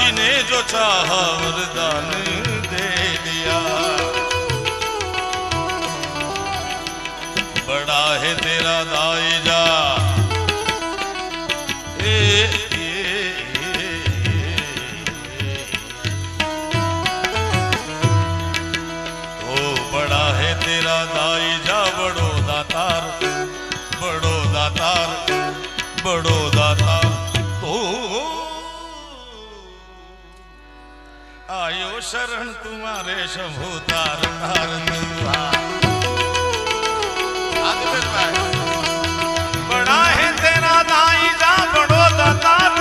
जी ने जो चाहा वरदान दे दिया। बड़ा है तेरा दाईजा बड़ा है तेरा दाईजा बड़ो दातार बड़ो दातार बड़ो दातार। तो आयो शरण तुम्हारे शंभु तार तार बड़ा है तेरा दाईजा बड़ो दातार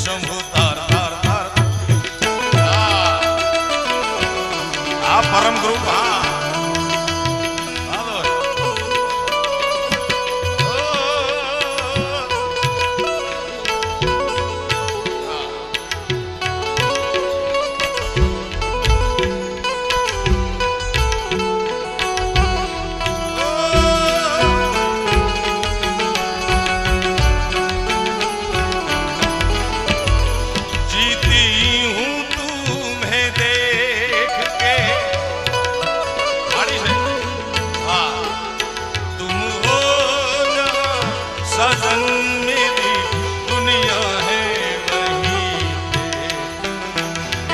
शंभु तार तार तार। आप परम गुरु सजन मेरी दुनिया है वही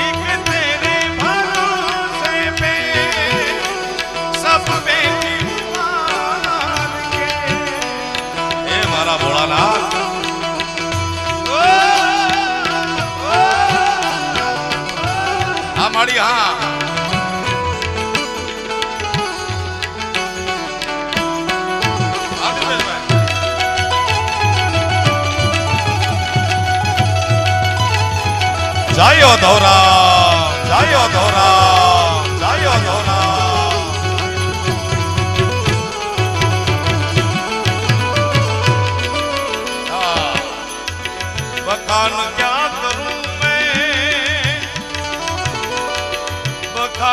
एक तेरे भरोसे पे सब बेटी मान के। ए मारा भोलानाथ हमारी हाँ जायो धोरा जायो धोरा जायो धोरा। बखान क्या करूं मैं बखान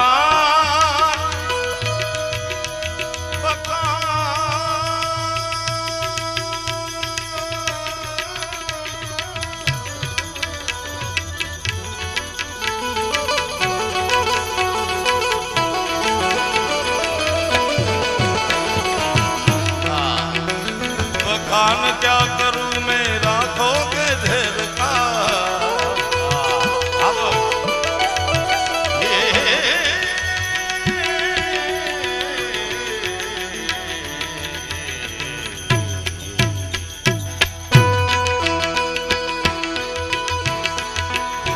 बखान बखान क्या करूं मैं राखों के ढेर का।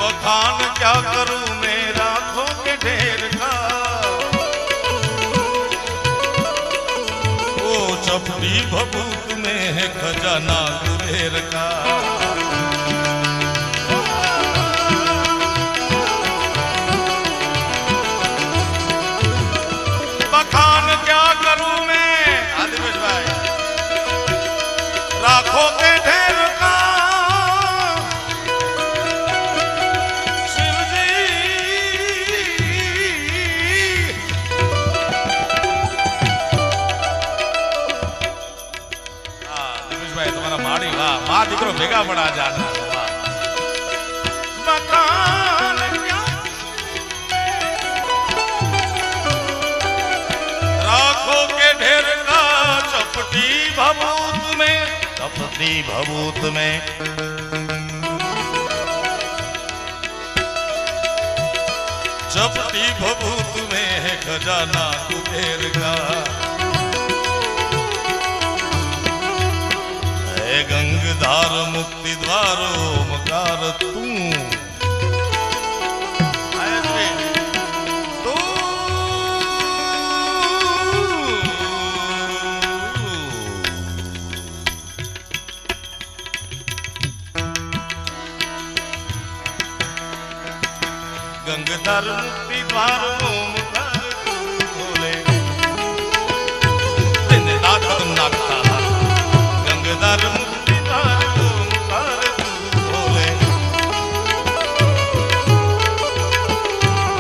बखान क्या करूं मैं राखों के ढेर का। ओ चपटी भभूत में है खजाना कुबेर का। बखान क्या करूं मैं आदिवेश भाई राखों के ढेर का। शिव जी दिनेश भाई तुम्हारा माड़ी वाह मां दीकरो भेगा पड़ा जाना मकान राखों के ढेर का। चपटी भभूत में चपटी भभूत में चपटी भभूत में है खजाना कुबेर का। है गंगधार मुक्ति द्वार ओमकार तू गंगधर मुक्ति द्वार ओमकार खोले दिन रात नागता गंगाधार मुक्तिधार ओमकार तू बोले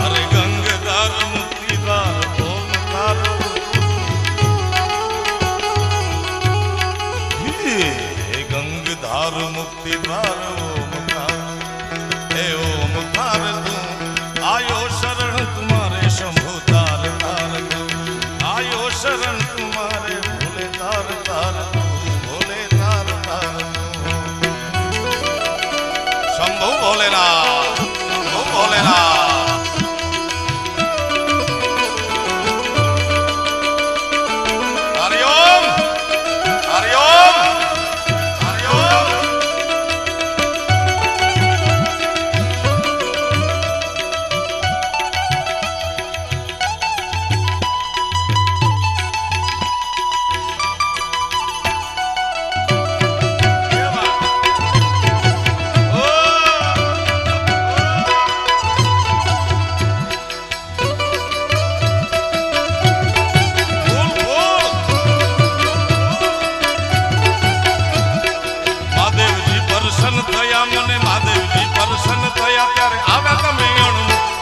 अरे गंगाधार मुक्तिधार ओमकार गंगाधार मुक्तिधार ओमकार हे ओमकार तू आयो शरण तुम्हारे शंभु तार तार तू आयो शरण तुम्हारे भोले तार तार तू भोले तार तार तू शंभु भोलेनाथ शंभु भोलेनाथ हरिओम हरिओम हरिओम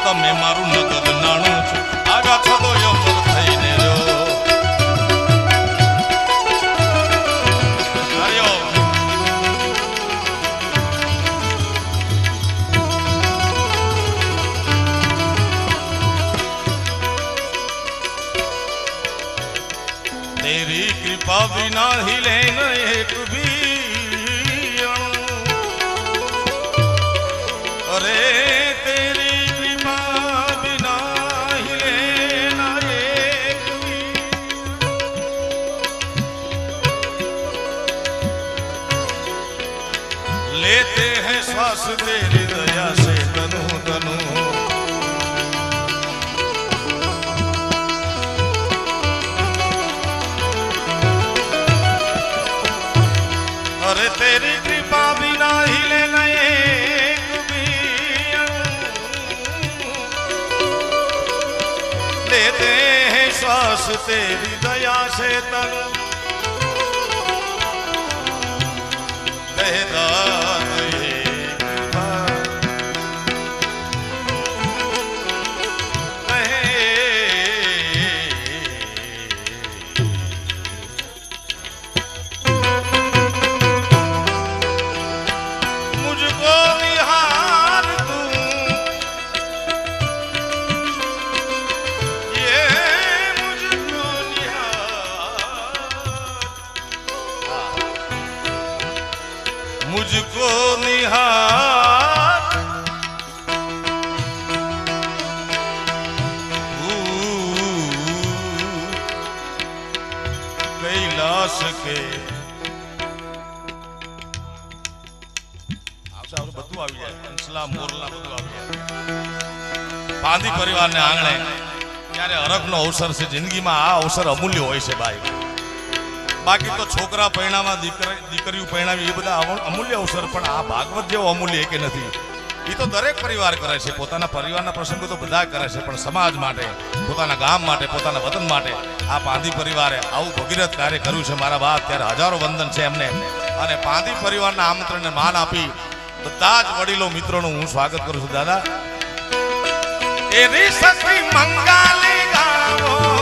તમે મારું નગદ નાણું છો આગા છો તો અમર થઈને રહ્યો હરિયો તેરી કૃપા વિના हिले ન એક ભી અરે તેરી लेते हैं श्वास तेरी दया से तनु तनु अरे तेरी कृपा बिना हिले नहीं लेते हैं श्वास तेरी दया से तनु मुझको निहार कैलाश के બધું આવી જાય કંસલા મોરલા બધું આવી જાય પાંદી પરિવારને આંગણે ત્યારે હરખનો અવસર છે જિંદગીમાં આ અવસર અમૂલ્ય હોય છે ભાઈ બાકી તો છોકરા પૈણામાં દીકરીઓ પૈણાવી એ બધા અમૂલ્ય અવસર પણ આ ભાગવત જેવો અમૂલ્ય કે નથી એ તો દરેક પરિવાર કરે છે પોતાના પરિવારના પ્રસંગો તો બધા કરે છે પણ સમાજ માટે પોતાના ગામ માટે પોતાના વતન માટે આ પાંદી પરિવારે આવું ભગીરથ કાર્ય કર્યું છે મારા બાપ ત્યારે હજારો વંદન છે એમને અને પાંદી પરિવારના આમંત્રણને માન આપી બધા જ વડીલો મિત્રોનું હું સ્વાગત કરું છું દાદા એરી સખી મંગાલી ગાવો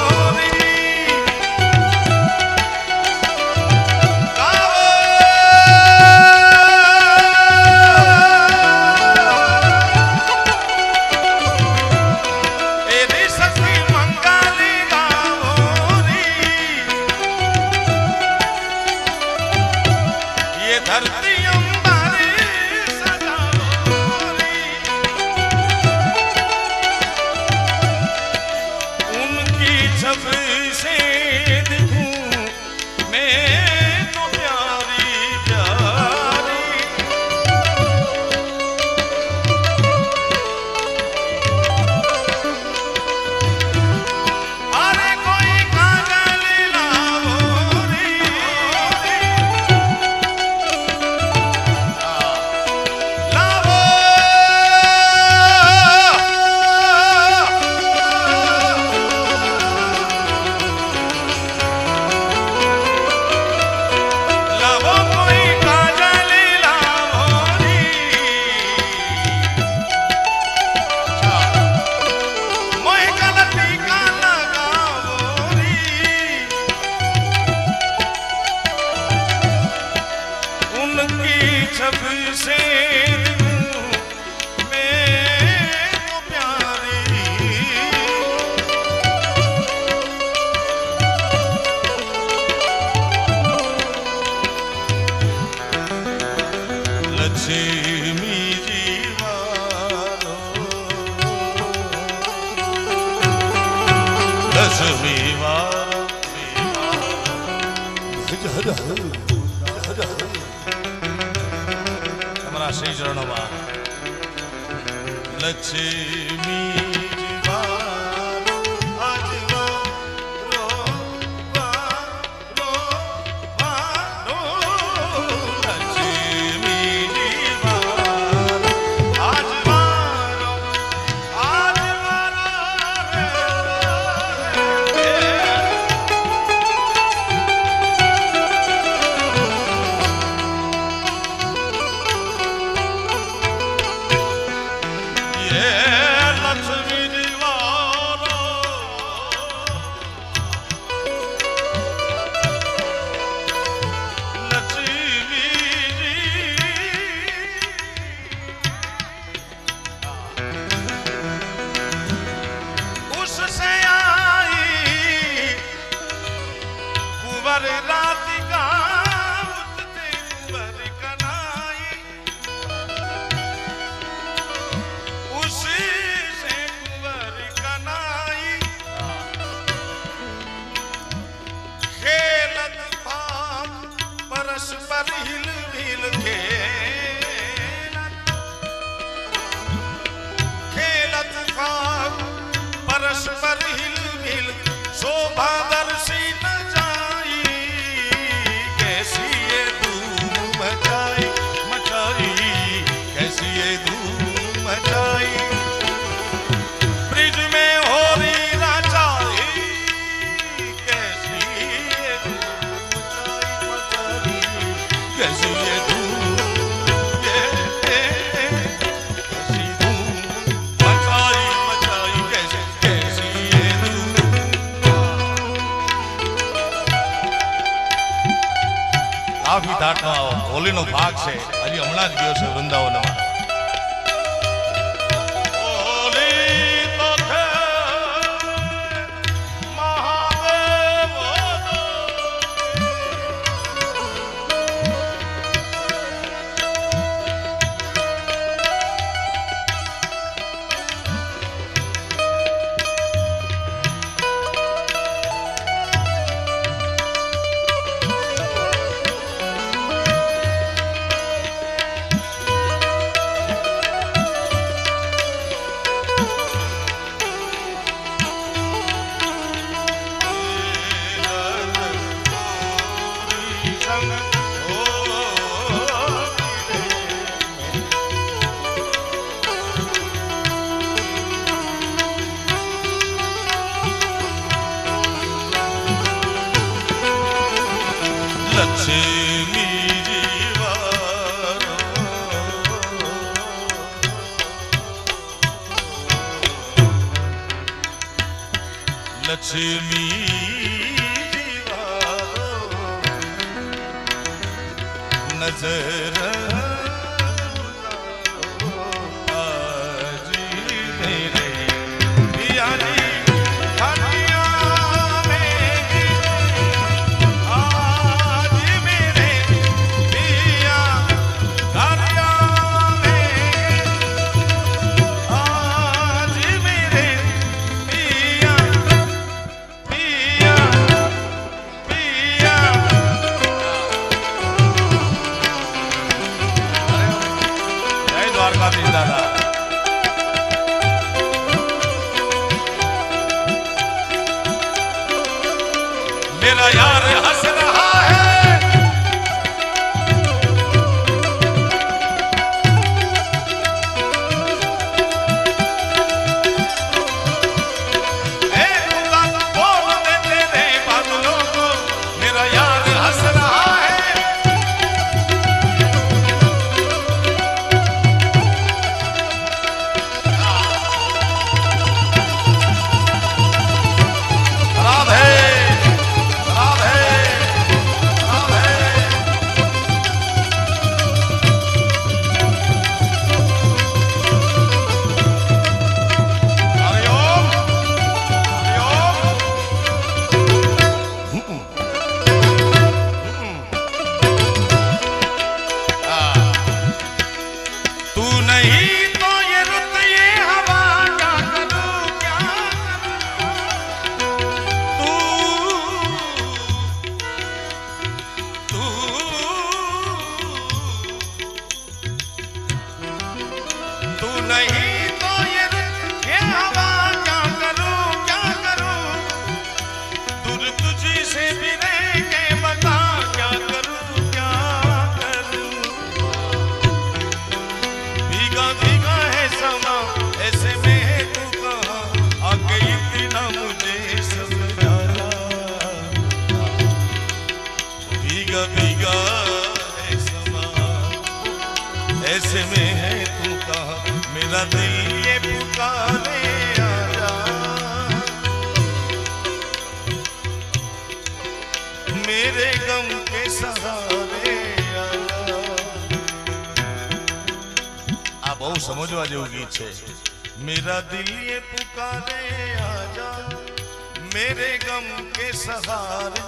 લક્ષ્મી વારો તમારા શ્રી ચરણોમાં લક્ષ્મી परस्पर हिल मिल शोभा दर्शी न जाई कैसी ये धूम मचाई मचाई कैसी ये धूम मचाई ब्रिज में हो रही राचाई कैसी ये धूम मचाई मचाई कैसी ये धूम કાફી ધાટનો હોલીનો ભાગ છે હજી હમણાં જ ગયો છે વૃંદાવનમાં लक्ष्मी नजर आज मेरे पिया जी हरिया में आज मेरे पिया हरिया में आज मेरे पिया દ્વારકાધીશ દાદા मेरा यार हंस रहा है बोल दे तेरे बादलों को मेरा यार हंस रहा है राधे राधे સમજવા જેવું ગીત છે. મેરા દિલ યે પુકારે આજા મેરે ગમ કે સહારે.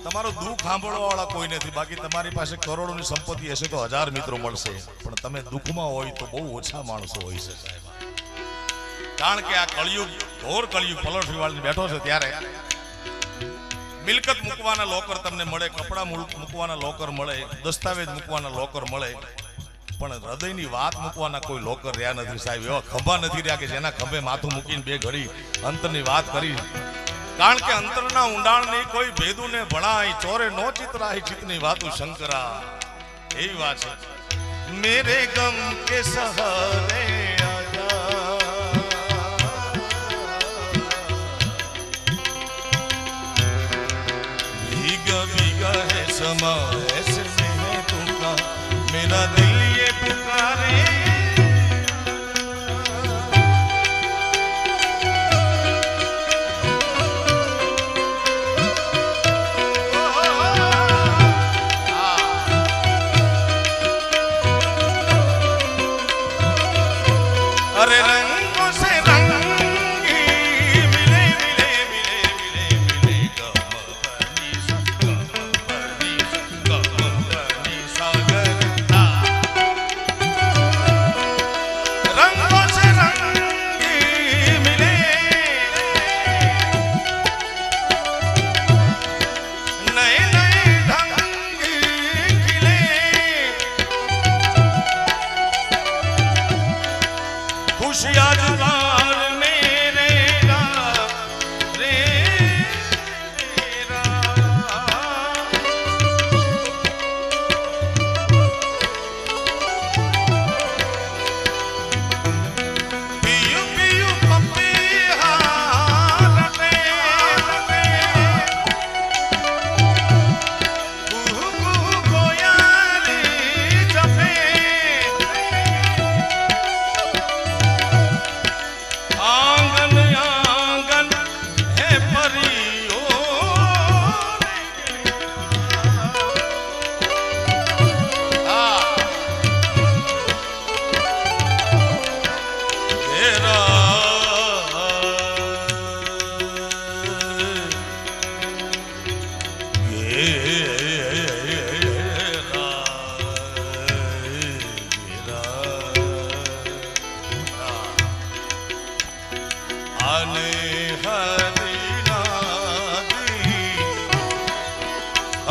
તમારું દુઃખ સાંભળવા વાળા કોઈ નથી. બાકી તમારી પાસે કરોડોની સંપત્તિ હશે તો 1000 મિત્રો મળશે, પણ તમે દુઃખમાં હોય તો બહુ ઓછા માણસો હોય છે સાહેબ. કારણ કે આ કળિયુગ, ઘોર કળિયુગ પલટવી વાળીને બેઠો છે. ત્યારે મિલકત મૂકવાના લોકર તમને મળે, કપડા મૂકવાના લોકર મળે, દસ્તાવેજ મૂકવાના લોકર મળે, પણ હૃદયની વાત મૂકવાના કોઈ લોકર રહ્યા નથી સાહેબ. એવા ખંભા નથી રહ્યા કે જેના ખંભે માથું મૂકીને બે ઘડી અંતરની વાત કરી. કારણ કે અંતરના ઊંડાણની કોઈ ભેદુને ભણાય, ચોરે નો ચિતરાય ચિતની વાતું શંકરા. એવી વાત છે. મેરે ગમ કે સહારે समा ऐसे में तुमका मेरा दिल ये पुकारे. अरे रंगों से रंगी मिले मिले मिले मिले मिले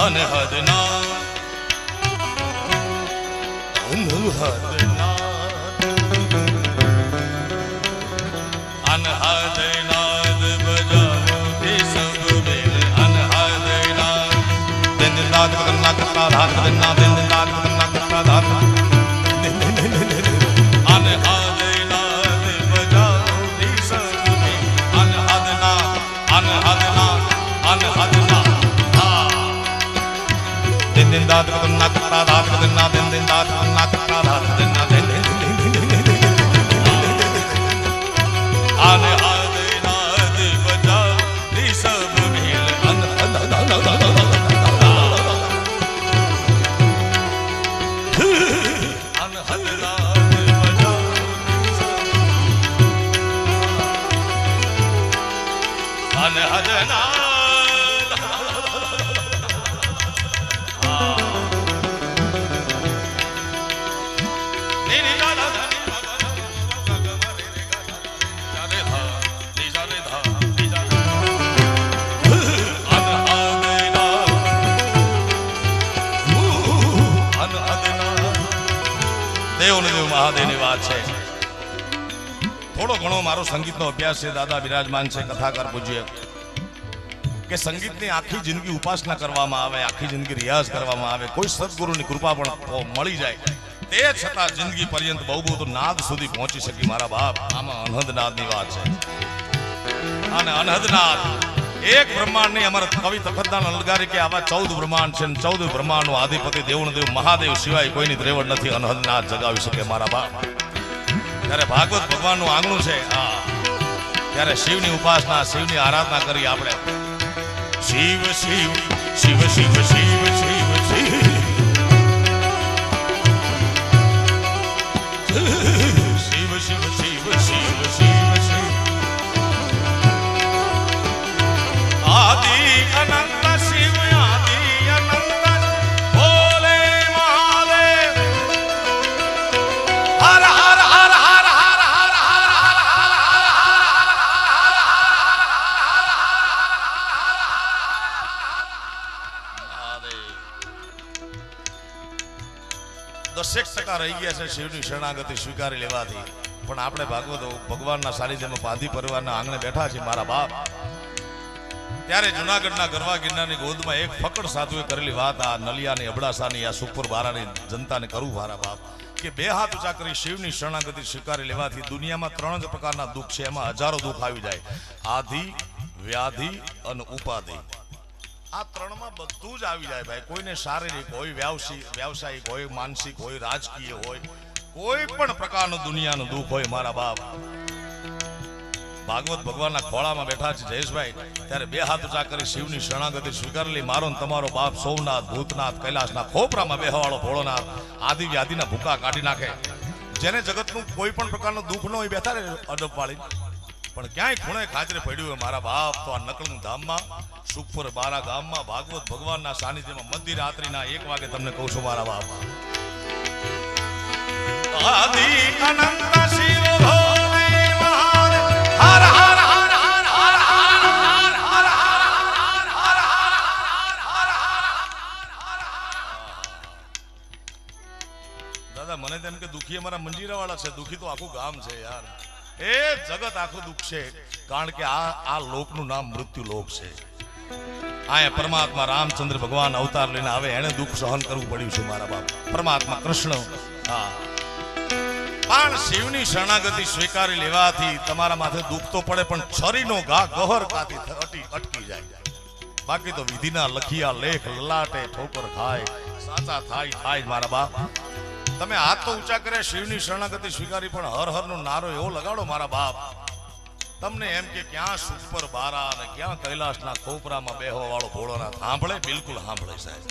अनहदना अनहदना अनहदनाद बजाओ के सब मिल अनहदनाद दिन दिन रात करना करता रात करना दिन दिन रात करना करता रात अनहदनाद बजाओ के सब मिल अनहदना अनहदना अनहदना दिन दिन रात करना करता रात करना दिन दिन रात करना करता रात करना दिन दिन आने आदे नाद बजाओ दी सब मिल अनहदना મહાદેવની વાત છે. થોડો ઘણો મારો સંગીતનો અભ્યાસ છે. દાદા બિરાજમાન છે, કથાકાર પૂજ્ય, કે સંગીતની આખી જિંદગી ઉપાસના કરવામાં આવે, આખી જિંદગી રિયાઝ કરવામાં આવે, કોઈ સદગુરુની કૃપા પણ મળી જાય, તે છતાં જિંદગી પર્યંત બહુ બહુ તો નાદ સુધી પહોંચી શકી મારા બાપ. આમાં અનહદનાદની વાત છે. અને અનહદનાદ એક બ્રહ્માંડ નહીં. અમારા કવિ તખતદાન અલગારી કે આવા 14 બ્રહ્માંડ છે, 14 બ્રહ્માંડનો આધિપતિ દેવનો દેવ મહાદેવ સિવાય કોઈની દ્રેવડ નથી. અનહદનાદ જગાવી શકે મારા બાપ. ત્યારે ભાગવત ભગવાનનું આંગણું છે, ત્યારે શિવની ઉપાસના, શિવની આરાધના કરી આપણે. શિવ શિવ શિવ શિવ શિવ શિવ શિવ શિવ શિવ શિવ શિવ શિવ શિવ આદિ અનંત શિવ આદિ અનંત ભોલે મહાદેવ હર હર હર હર હર હર દસેક ટકા રહી ગયા છે શિવની શરણાગતિ સ્વીકારી લેવાથી, પણ આપણે ભાગવતો ભગવાનના સાનિધ્યમાં પાધી પરિવારના આંગણે બેઠા છીએ મારા બાપ. ત્યારે જુનાગઢના ગરવા ગિરનારની ગોદમાં એક ફકડ સાધુએ કરેલી વાત આ નલિયાની અબડાસાની આ સુપર બારાની જનતાને કરું મારા બાપ કે બે હાથ ઊંચા કરી શિવની શરણાગતિ સ્વીકારી લેવાથી દુનિયામાં 3 જ પ્રકારના દુઃખ છે, એમાં હજારો દુઃખ આવી જાય. આધિ, વ્યાધિ અને ઉપાધિ. આ 3માં બધું જ આવી જાય ભાઈ. કોઈને શારીરિક હોય, વ્યવસાયિક હોય, માનસિક હોય, રાજકીય હોય, કોઈ પણ પ્રકારનું દુનિયાનું દુઃખ હોય મારા બાપ. ભાગવત ભગવાનના ખોળામાં બેઠા છે જયેશભાઈ, ત્યારે બે હાથ ઊંચા કરી શિવની શરણાગતિ સ્વીકારેલી મારો ને તમારો બાપ સોમનાથ, ભૂતનાથ, કૈલાસના ખોપરામાં બેહવાળો ભોળોનાથ આદિ વ્યાધિના ભૂકા કાઢી નાખે. જેને જગતનું કોઈ પણ પ્રકારનું દુઃખ ન હોય બેઠા રે અડપ વાળી, પણ ક્યાંય ખૂણે ખાચરે પડ્યું હોય મારા બાપ તો આ નકળનું ધામમાં સુખપુર બારા ગામમાં ભાગવત ભગવાનના સાનિધ્યમાં મધ્યરાત્રિના 1 વાગે તમને કહું છું મારા બાપ. આદિ અનંત શિવ ભોલે મહાદેવ હર હર હર હર હર હર હર હર. દાદા મને તેમ કે દુખી અમારા મંજીરા વાળા છે, દુખી તો આખું ગામ છે યાર. એ જગત આખું દુઃખ છે, કારણ કે આ લોકનું નામ મૃત્યુ લોક છે. આયા પરમાત્મા રામચંદ્ર ભગવાન અવતાર લઈને આવે, એને દુઃખ સહન કરવું પડ્યું છે મારા બાપ. પરમાત્મા કૃષ્ણ હા, પણ શિવની શરણાગતિ સ્વીકારી લેવાથી તમારા માથે દુઃખ તો પડે, પણ છરીનો ઘા ગહર કાતી અટકી જાય. બાકી તો વિધિના લખિયા લેખ લલાટે ઠોકર ખાય, સાચા થાય મારા બાપ. તમે હાથ તો ઊંચા કર્યા શિવની શરણાગતિ સ્વીકારી, પણ હર હર નો નારો એવો લગાડો મારા બાપ, તમને એમ કે ક્યાં સુપર બારા અને ક્યાં કૈલાસના ખોપરામાં બેહવા વાળો ભોળોનાથ સાંભળે, બિલકુલ સાંભળે સાહેબ.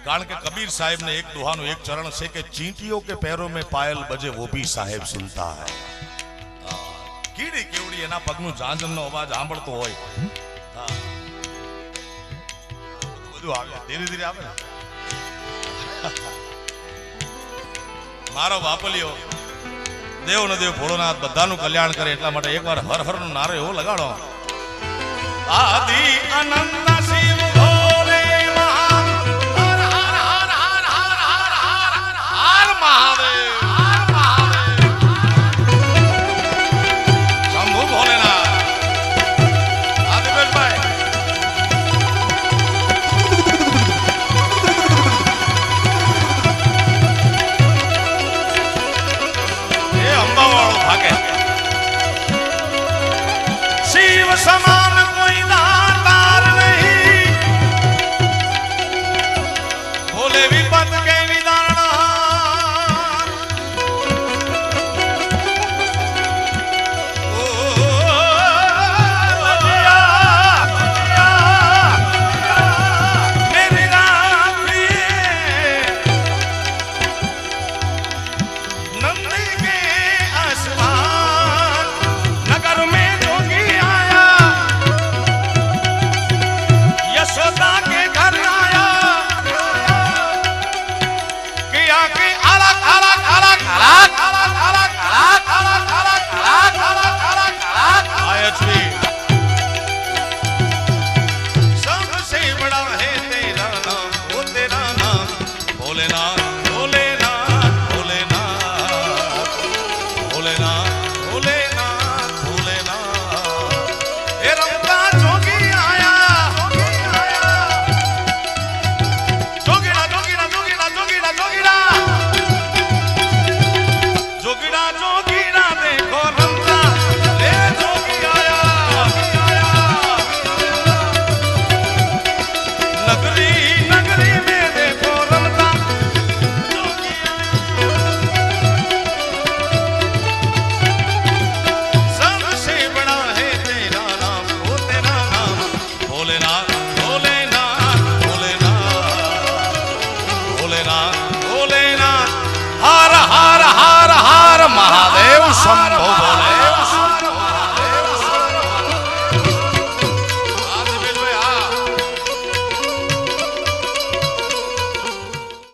કારણ કે કબીર સાહેબ ને એક દુહાનું એક ચરણ છે કે ચીંટીઓ કે पैरों में पायल बजे वो भी साहेब सुनता है. કીડી કેવડી એના પગનું ઝાંઝરનો અવાજ સાંભળતો હોય. બધું આવે ધીરે ધીરે આવે ને મારો બાપલિયો દેવ ન દેવ ભોળોનાથ બધાનું કલ્યાણ કરે, એટલા માટે એકવાર હર હર નો નારો એવો લગાડો. આદિ અનંત શિવ ભોલે મહાદેવ હર હર હર હર હર હર હર હર મહાદેવ હર મહાદેવ શંભુ ભોલેનાથ. આદિબેનભાઈ शिव समान कोई दातार नहीं, भोले विपत के विदारणहार. ओ मेरे राम नंदी के आसमान नगर में जोगी आया, यशोदा के घर आया, किया कि अलग अलग अलग अलग अलग अलग अलग अलग अलग अलग अलग अलग.